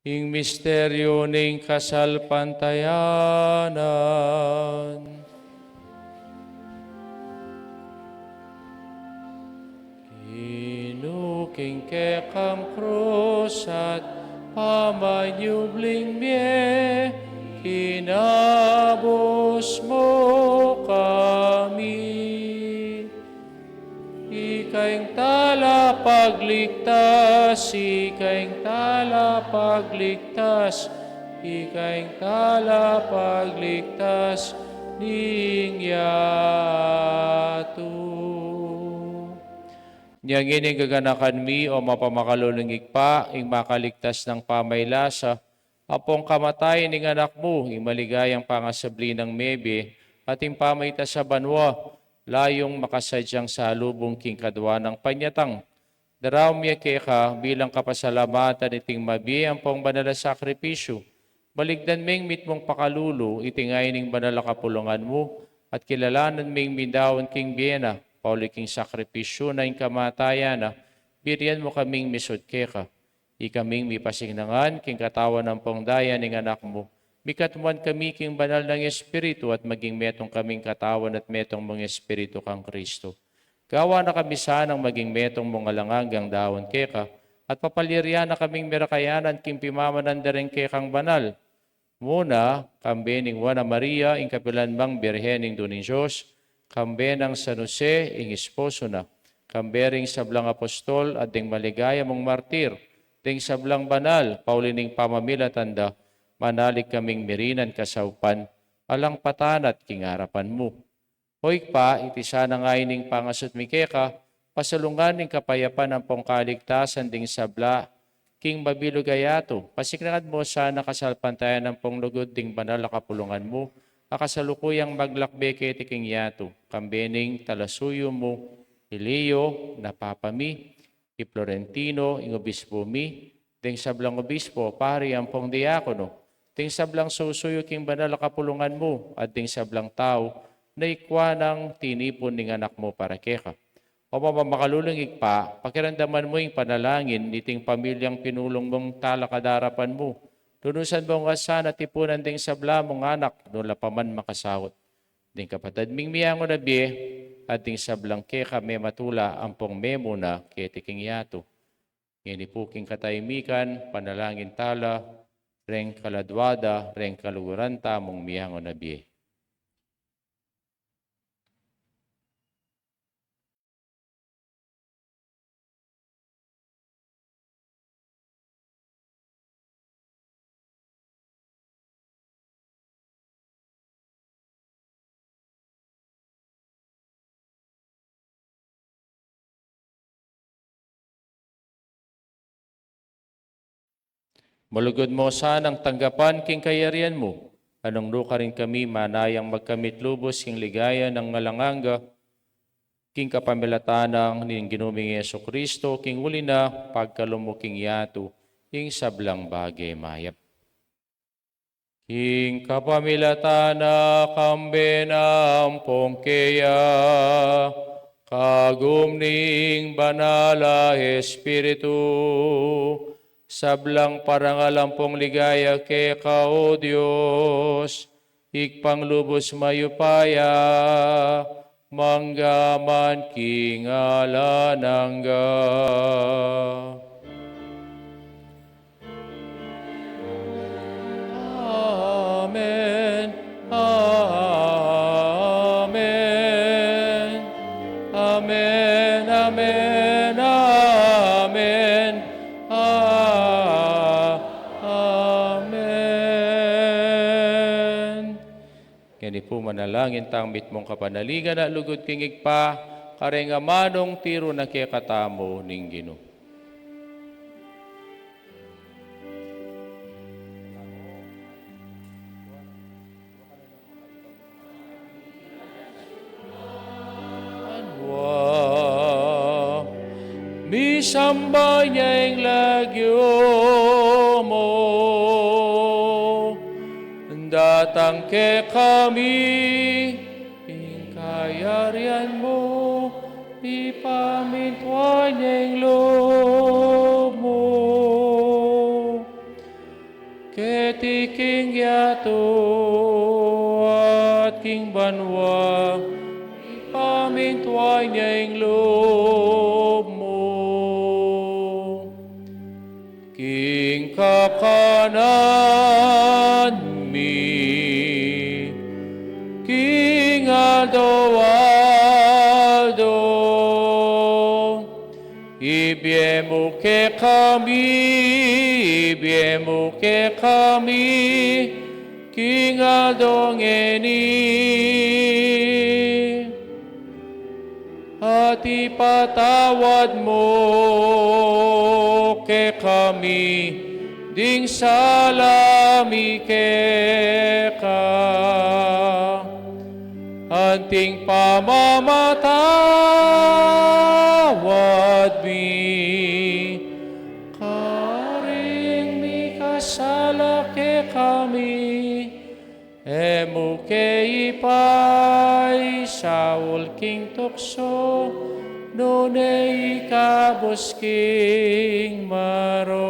Ing misteryo ning kasalpantayanan. Kinuking kekam krus at pamanyubling mie, kinabos mo kami. Ikaing tala pagligtas, ikaing tala pagligtas, ikaing tala pagligtas, ning yato. Niyang ining gaganakan mi o mapamakalulungig pa, ing makaligtas ng pamaylasa, apong kamatay ning anak mo, ing maligayang pangasabli ng mebe, at ing pamayta sa banwa, layong makasadyang sa lubong king kadwa ng panyatang. Daraw miya keka bilang kapasalamatan iting mabiyang pong banal na sakripisyo. Baligdan ming mitmong pakalulu, itingay ning banal na kapulungan mo, at kilalanan ming mindawon king biyena, pauliking sakripisyo na ing kamatayan na birian mo kaming misod keka. Ikaming mipasingnangan king katawan ng pongdayan ng anak mo. Mikatuan kami king banal ng Espiritu at maging metong kaming katawan at metong mong Espiritu kang Kristo. Gawa na kami sanang maging metong mong alangagang dawon keka at papalirya na kaming mirakayanan king pimamanan dereng kekang banal. Muna, kambe ning Juana Maria, ing kapilanbang Birhen ning Duning Diyos, kambe ng San Jose, ing esposo na, kambe ring sablang apostol at ding maligaya mong martir, ding sablang banal, paulining pamamila tanda, manalig kaming mirinan kasaupan, alang patanat king harapan mo. Hoy pa, iti sana nga ining pangasot mikeka, pasalungan ning kapayapan ang pongkaligtasan ding sabla, king mabilugayato, pasiknangad mo sana kasalpantayan ng ponglugod ding banal na kapulungan mo, akasalukuyang maglakbe kay tiking yato, kambening talasuyo mo, Ilio, napapami, i Florentino, ing obispo mi, ding sablang obispo, pari ang pong diakono, ding sablang susuyo king banal na kapulungan mo, at ding sablang tao, na ikwa ng tinipon ning anak mo para keka. O mamakalulungig pa, pakiramdaman mo yung panalangin niting pamilyang pinulong mong talakadarapan mo. Lunusan mo nga sana tipunan ding sabla mong anak, nula pa man makasawot. Ding kapatid ming miyango na biye, at ding sablang keka may matula ang pong memo na ketiking yato. Nginipuking katahimikan, panalangin tala, reng kaladwada, reng kaluguran tamong miyango na biye. Malugod mo sanang tanggapan king kayarian mo. Anong luka rin kami manayang magkamit lubos king ligaya ng ngalanganga, king kapamilatanang ning ginuming Yeso Kristo, king uli na pagkalumuking yato, king sablang bagay mayap. King kapamilatana kambe ng pongkeya, kagumning banala Espiritu, sablang parangalampong ligaya ke kao Diyos, ikpanglubos mayupaya, manggaman kingalanangga. Amen. Amen. Amen. Amen. Amen. Amen. Kani po manalangin tangmit mong kapanaligan at lugod kingig pa, karenga manong tiro na kekatamo ning Ginoo. Misamba niya ang lagyo mo, datang ke kami, ingkayarian mo, ipamintwa niya ang loob mo. Ketiking yato at king banwa, ipamintwa niya ang loob mo. King kakanan mi, King Aldo Aldo, ibiemu ke kami, King Aldo ngeni, at ipatawad mo ke kami, ding salami keka, anting pamamatawad mi, karing mi kasala ke kami, Emuke ipay Saul king tukso, nune ikabos king maro.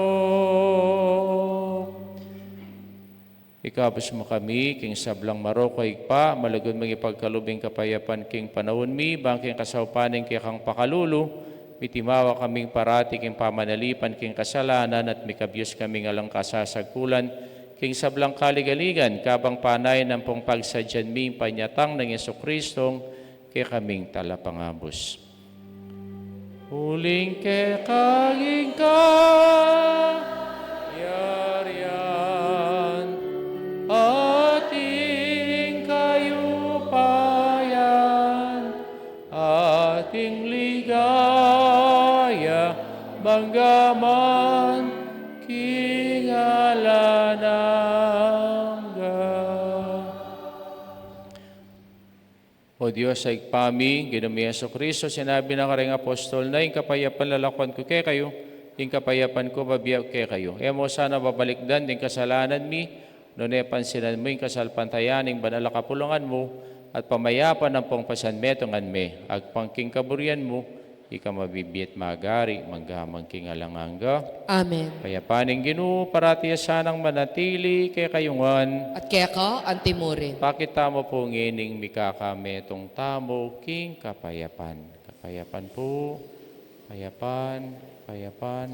Ikabos mo kami, king sablang maro ko ikpa, malagod mga ipagkalubing kapayapan king panahon mi, bangking kasaupaning kaya kang pakalulu, mitimawa kaming parati king pamanalipan king kasalanan at mikabyos kaming alang kasasagkulan, king sablang kaligaligan, kabang panay ng pong pagsadyan mi panyatang ng Yesukristo, kaya kaming talapangabos. Huling ke kaging ka, yarian, ating kayupayan, ating ligaya, banggaman, O Diyos, sa ikpami, ginumi Kristo, sinabi ng karing apostol na yung kapayapan lalakwan ko kay kayo, yung kapayapan ko babiyak kay kayo. E mo sana babalikdan din kasalanan mi, noon pansinan mo yung kasalpantayaning banal kapulungan mo, at pamayapan ng pong pasanmetongan me, agpangking kaburian mo, ika mabibiyat magari, maghamang king alanganga. Amen. Payapaning Ginoo, parati sanang manatili kay kayungan. At kaya ka, antimurin. Pakita mo po ngining mikakame tong tamo king kapayapan. Kapayapan po, kayapan, kayapan.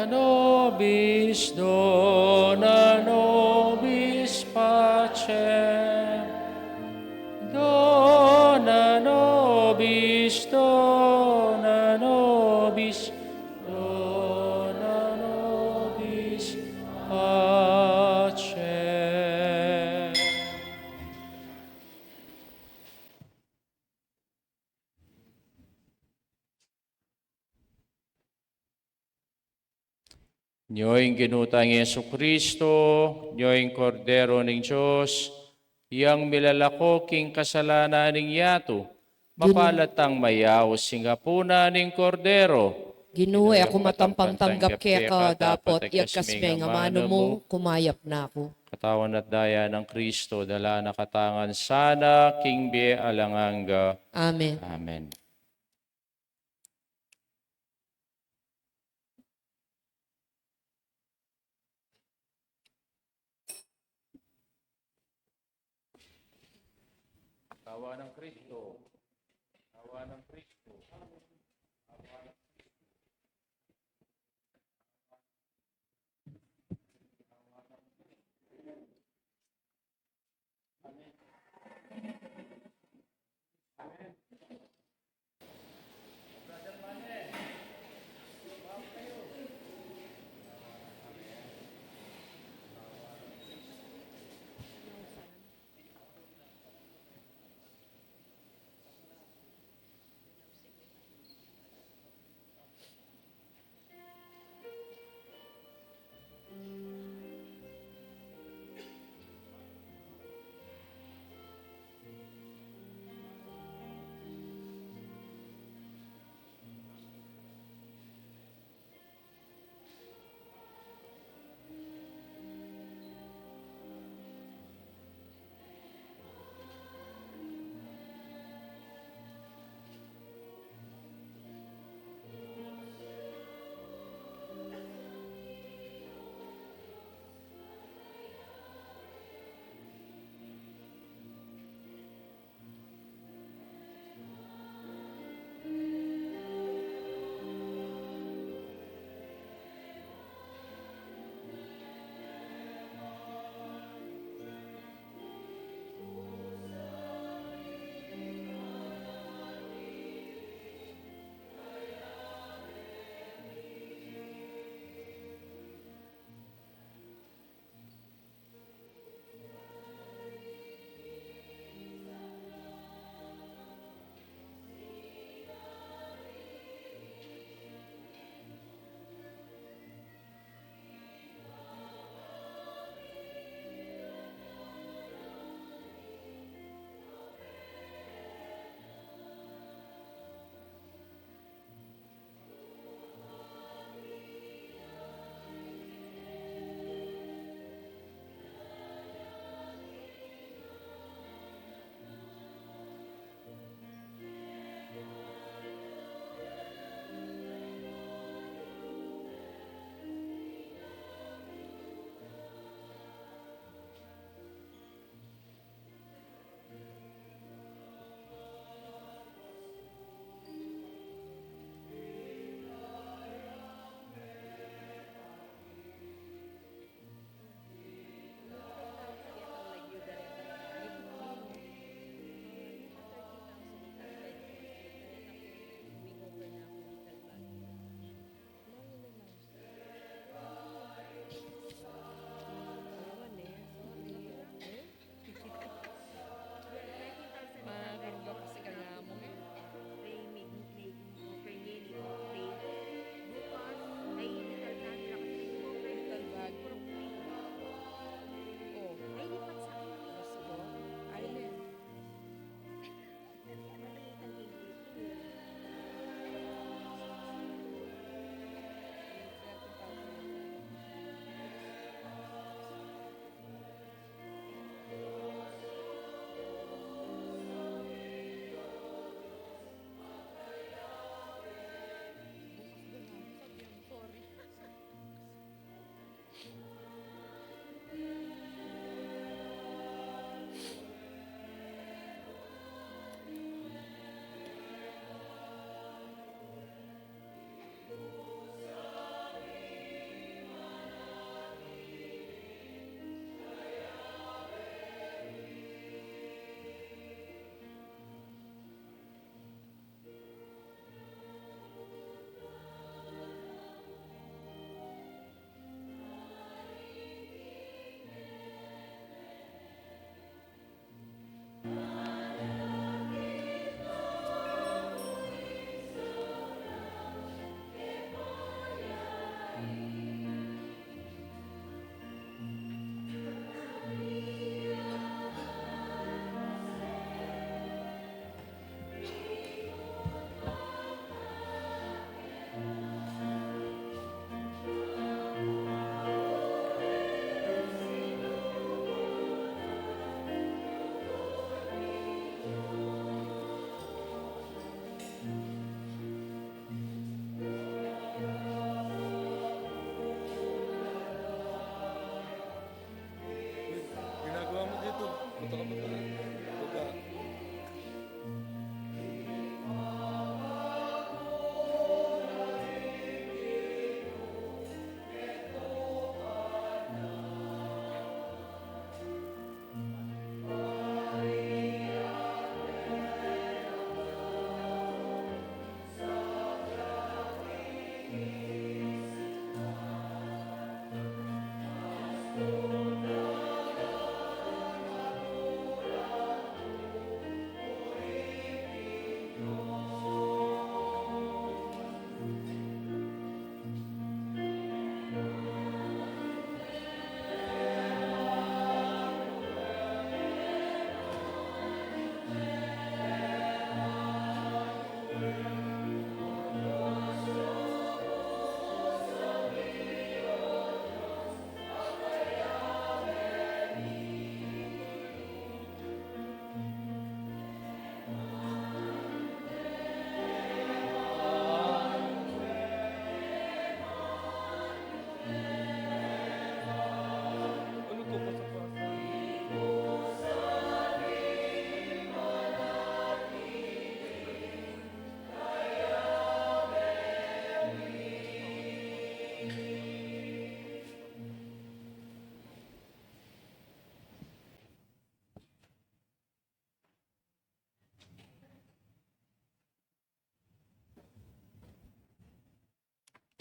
Nobis dona nobis pacem, dona nobis, dona nobis, dona nobis pacem. Nyo'y ginutang Yesukristo, nyo'y kordero ng Diyos, iyang milalako king kasalanan ng yato, mapalatang mayaw singapuna ng kordero. Ginuwi ako matampang tanggap kaya ka, dapat iagkasme nga mano mo, kumayap na ako. Katawan at daya ng Kristo, dala na katangan sana, king bie alanganga. Amen. Amen. Tawa ng Kristo. Tawa ng Kristo.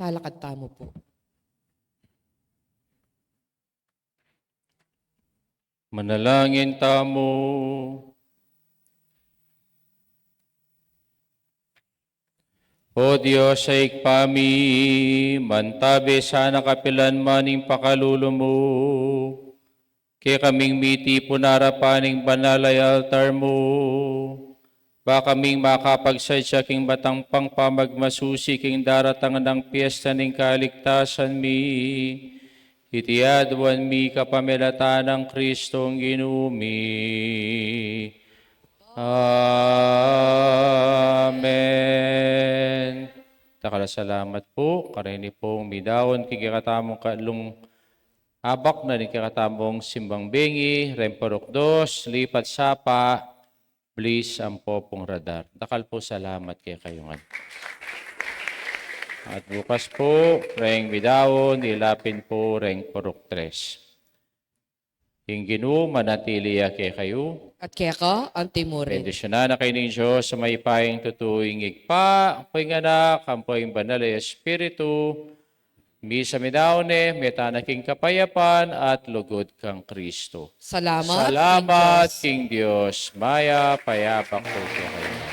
Talakad tamo po. Manalangin tamo. O Diyos sa ikpami, mantabi sana kapilan maning pakalulo mo. Kaya kaming miti punarapaning banalay altar mo. Ba kaming makapagsadya king batang pangpamagmasusi king daratang ng piyesta ning kaligtasan mi. Itiadwan mi kapamilatan ng Kristong ginumi. Amen. Takala salamat po, karini pong midawon kikikatamong kalung abak na ni kikatamong simbang bengi, remporok dos, lipat sapa, please ang popong radar. Takal po salamat kay kayungan. At bukas po, reng midawon, ilapin po reng porok tres. Hingginu, manatiliya kay kayo. At kaya ka, antimore. Bendisyonan na kayo ng Diyos sa may paying tutuwing igpa, apoy anak, ampoy banal ay Espiritu, misa midaone, metanaking kapayapan, at lugod kang Kristo. Salamat. Salamat, Diyos. King Diyos. Maya, payapak po kayo.